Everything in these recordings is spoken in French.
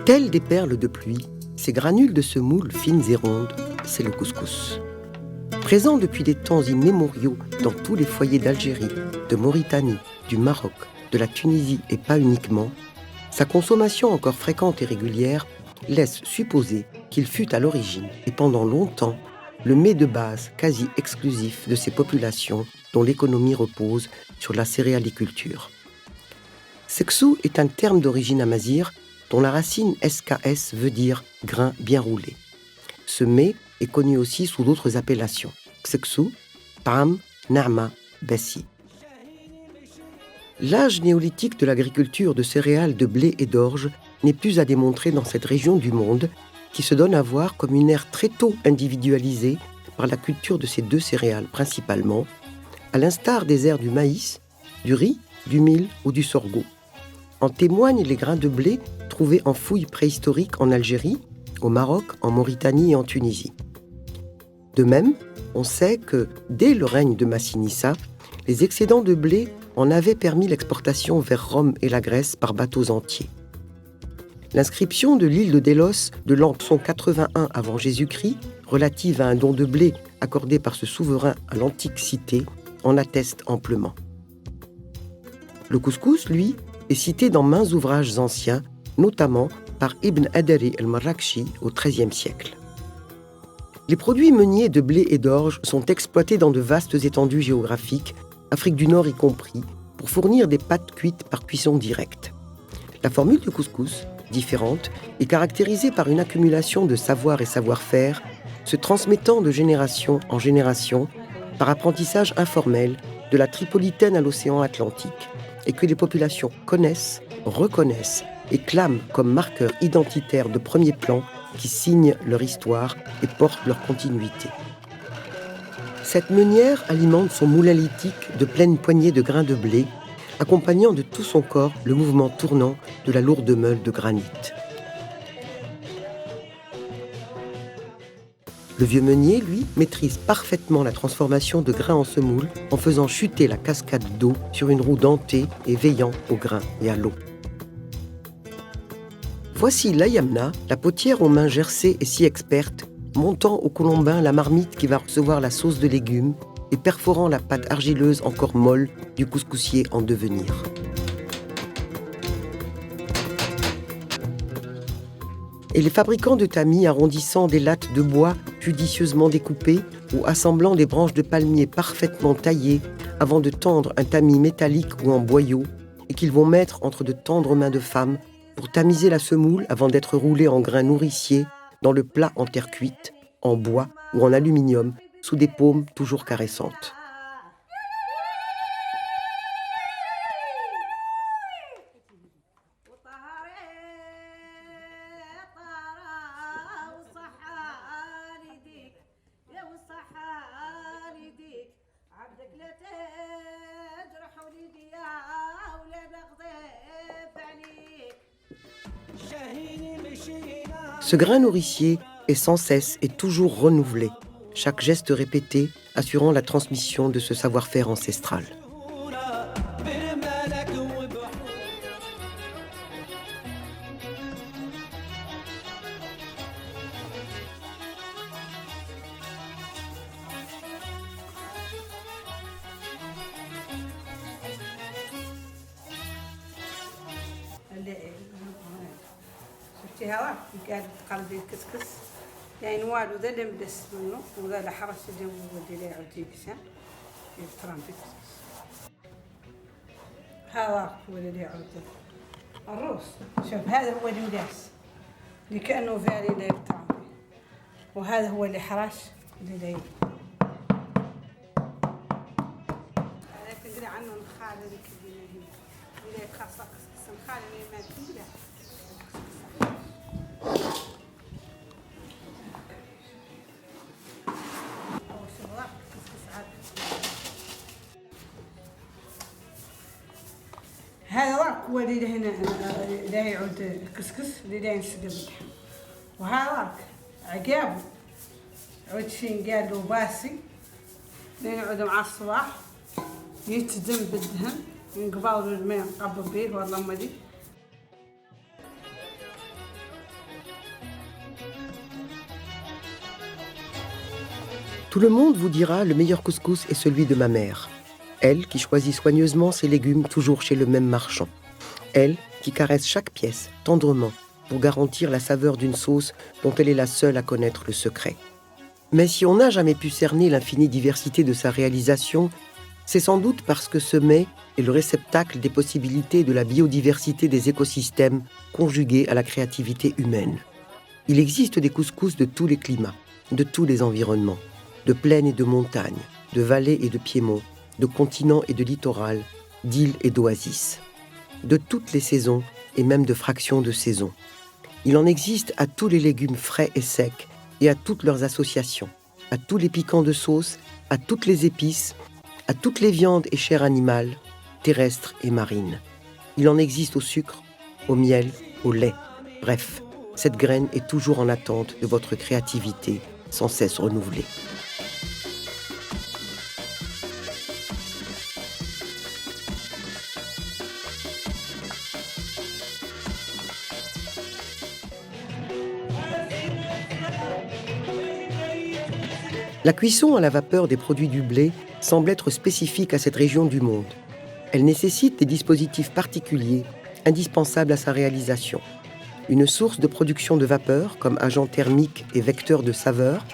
Telles des perles de pluie, ces granules de semoule fines et rondes, c'est le couscous. Présent depuis des temps immémoriaux dans tous les foyers d'Algérie, de Mauritanie, du Maroc, de la Tunisie et pas uniquement, sa consommation encore fréquente et régulière laisse supposer qu'il fut à l'origine et pendant longtemps le mets de base quasi exclusif de ces populations dont l'économie repose sur la céréaliculture. Seksou est un terme d'origine amazigh dont la racine SKS veut dire grain bien roulé. Ce mets est connu aussi sous d'autres appellations. Seksou, Tam, Na'ma, Bessi. L'âge néolithique de l'agriculture de céréales, de blé et d'orge n'est plus à démontrer dans cette région du monde qui se donne à voir comme une ère très tôt individualisée par la culture de ces deux céréales principalement, à l'instar des aires du maïs, du riz, du mil ou du sorgho. En témoignent les grains de blé trouvés en fouilles préhistoriques en Algérie, au Maroc, en Mauritanie et en Tunisie. De même, on sait que, dès le règne de Massinissa, les excédents de blé en avaient permis l'exportation vers Rome et la Grèce par bateaux entiers. L'inscription de l'île de Délos de l'an 181 avant Jésus-Christ, relative à un don de blé accordé par ce souverain à l'antique cité, en atteste amplement. Le couscous, lui, est cité dans maints ouvrages anciens, notamment par Ibn Adari el-Marrakchi au XIIIe siècle. Les produits meuniers de blé et d'orge sont exploités dans de vastes étendues géographiques, Afrique du Nord y compris, pour fournir des pâtes cuites par cuisson directe. La formule du couscous, différente, est caractérisée par une accumulation de savoir et savoir-faire, se transmettant de génération en génération par apprentissage informel de la Tripolitaine à l'océan Atlantique, et que les populations connaissent, reconnaissent et clament comme marqueurs identitaires de premier plan qui signent leur histoire et portent leur continuité. Cette meunière alimente son moulin lithique de pleines poignées de grains de blé, accompagnant de tout son corps le mouvement tournant de la lourde meule de granit. Le vieux meunier, lui, maîtrise parfaitement la transformation de grains en semoule en faisant chuter la cascade d'eau sur une roue dentée et veillant au grain et à l'eau. Voici l'ayamna, la potière aux mains gercées et si experte, montant au colombin la marmite qui va recevoir la sauce de légumes et perforant la pâte argileuse encore molle du couscoussier en devenir. Et les fabricants de tamis arrondissant des lattes de bois judicieusement découpées ou assemblant des branches de palmier parfaitement taillées avant de tendre un tamis métallique ou en boyau et qu'ils vont mettre entre de tendres mains de femmes pour tamiser la semoule avant d'être roulée en grains nourriciers dans le plat en terre cuite, en bois ou en aluminium, sous des paumes toujours caressantes. Ce grain nourricier est sans cesse et toujours renouvelé, chaque geste répété assurant la transmission de ce savoir-faire ancestral. شفتي هوا قاعد تقلبي الكسكس يعني والو ذا اللي مدس منه وذا اللي حرش الجو ودي لي عودي كسان يترام بالكسكس هوا هو اللي عودي الروس شوف هذا هو اللي مداس اللي كأنه فاري لا يترام وهذا هو اللي حرش اللي لا هذا تقري عنه الخال اللي كبير اللي خاصة كسكس الخال اللي ما كبير هذا راك هو اللي هنا اللي يعود الكسكس اللي ينسقى باللحم وهذا راك عقابه عود شين قال له باسي لين يعود مع الصباح يتدم بالدهن ينقبض الماء نقبض به والله ما دي Tout le monde vous dira le meilleur couscous est celui de ma mère. Elle qui choisit soigneusement ses légumes toujours chez le même marchand. Elle qui caresse chaque pièce tendrement pour garantir la saveur d'une sauce dont elle est la seule à connaître le secret. Mais si on n'a jamais pu cerner l'infinie diversité de sa réalisation, c'est sans doute parce que ce mets est le réceptacle des possibilités de la biodiversité des écosystèmes conjugués à la créativité humaine. Il existe des couscous de tous les climats, de tous les environnements, de plaines et de montagnes, de vallées et de piémonts, de continents et de littoral, d'îles et d'oasis, de toutes les saisons et même de fractions de saisons. Il en existe à tous les légumes frais et secs et à toutes leurs associations, à tous les piquants de sauce, à toutes les épices, à toutes les viandes et chairs animales, terrestres et marines. Il en existe au sucre, au miel, au lait. Bref, cette graine est toujours en attente de votre créativité sans cesse renouvelée. La cuisson à la vapeur des produits du blé semble être spécifique à cette région du monde. Elle nécessite des dispositifs particuliers, indispensables à sa réalisation. Une source de production de vapeur comme agent thermique et vecteur de saveur,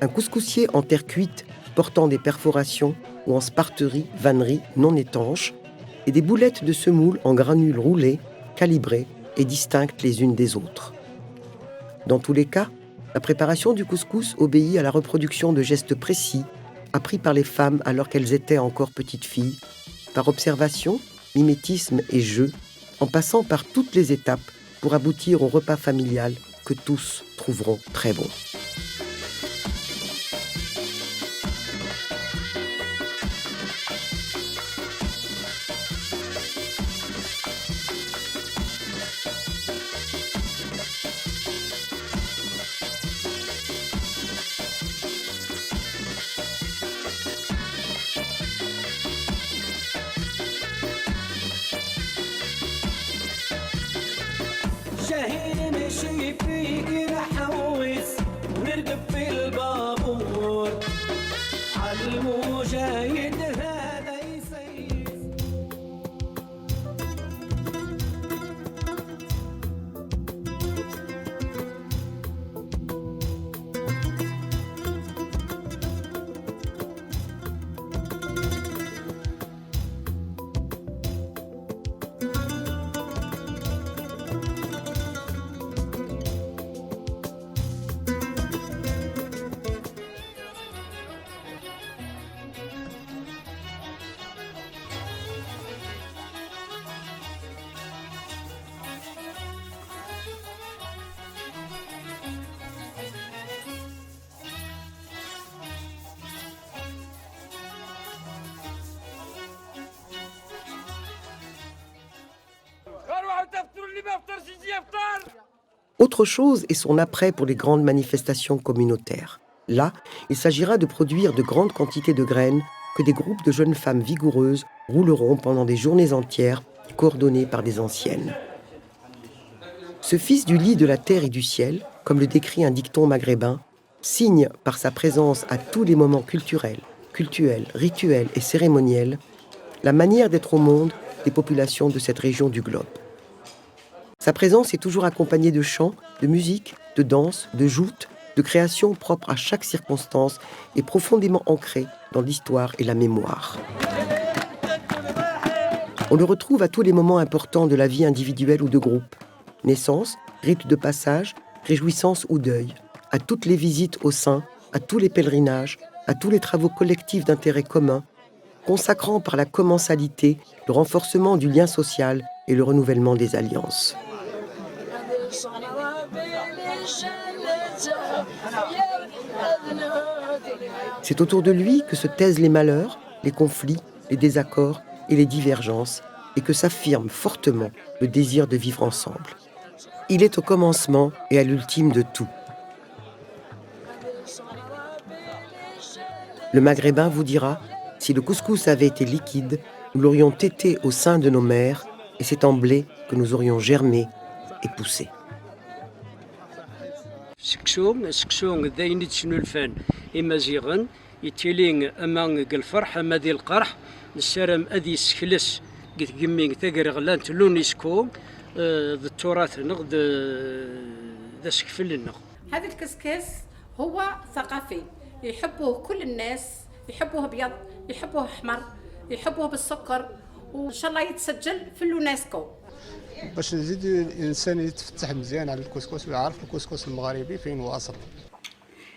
un couscoussier en terre cuite portant des perforations ou en sparterie, vannerie non étanche, et des boulettes de semoule en granules roulés, calibrées et distinctes les unes des autres. Dans tous les cas, la préparation du couscous obéit à la reproduction de gestes précis, appris par les femmes alors qu'elles étaient encore petites filles, par observation, mimétisme et jeu, en passant par toutes les étapes pour aboutir au repas familial que tous trouveront très bon. شهيني مشي فيك نحوس ونركب في البابور عالمجايد هذا يسيس. Autre chose est son après pour les grandes manifestations communautaires. Là, il s'agira de produire de grandes quantités de graines que des groupes de jeunes femmes vigoureuses rouleront pendant des journées entières, coordonnées par des anciennes. Ce fils du lit de la terre et du ciel, comme le décrit un dicton maghrébin, signe par sa présence à tous les moments culturels, rituels et cérémoniels, la manière d'être au monde des populations de cette région du globe. Sa présence est toujours accompagnée de chants, de musique, de danse, de joutes, de créations propres à chaque circonstance et profondément ancrées dans l'histoire et la mémoire. On le retrouve à tous les moments importants de la vie individuelle ou de groupe. Naissance, rite de passage, réjouissance ou deuil, à toutes les visites au sein, à tous les pèlerinages, à tous les travaux collectifs d'intérêt commun, consacrant par la commensalité le renforcement du lien social et le renouvellement des alliances. C'est autour de lui que se taisent les malheurs, les conflits, les désaccords et les divergences, et que s'affirme fortement le désir de vivre ensemble. Il est au commencement et à l'ultime de tout. Le maghrébin vous dira, si le couscous avait été liquide, nous l'aurions tété au sein de nos mères, et c'est en blé que nous aurions germé et poussé. سكسون داين تشنو الفن إما زيغن يتيلين أما الفرح أما ذي القرح نسرم أذي سكلس قلت جمين تقر غلان تلونيسكو ذا التراث نغد ذا سكفل النغ. هذا الكسكس هو ثقافي يحبوه كل الناس، يحبوه أبيض، يحبوه أحمر، يحبوه بالسكر، وإن شاء الله يتسجل في اليونسكو. باش نزيد الانسان يتفتح مزيان على الكسكس ويعرف الكسكس المغربي فين هو اصل.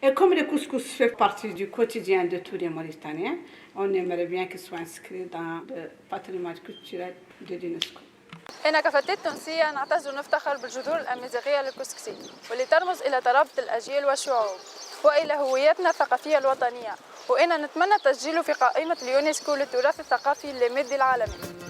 Et comme le couscous fait partie du quotidien de tous les Mauritaniens, on aimerait bien qu'il soit inscrit dans le patrimoine culturel de l'UNESCO. أنا كفتاة تونسية نعتز ونفتخر بالجذور الأمازيغية للكسكسي واللي ترمز إلى ترابط الأجيال والشعوب وإلى هويتنا الثقافية الوطنية، وأنا نتمنى تسجيله في قائمة اليونسكو للتراث الثقافي اللامادي العالمي.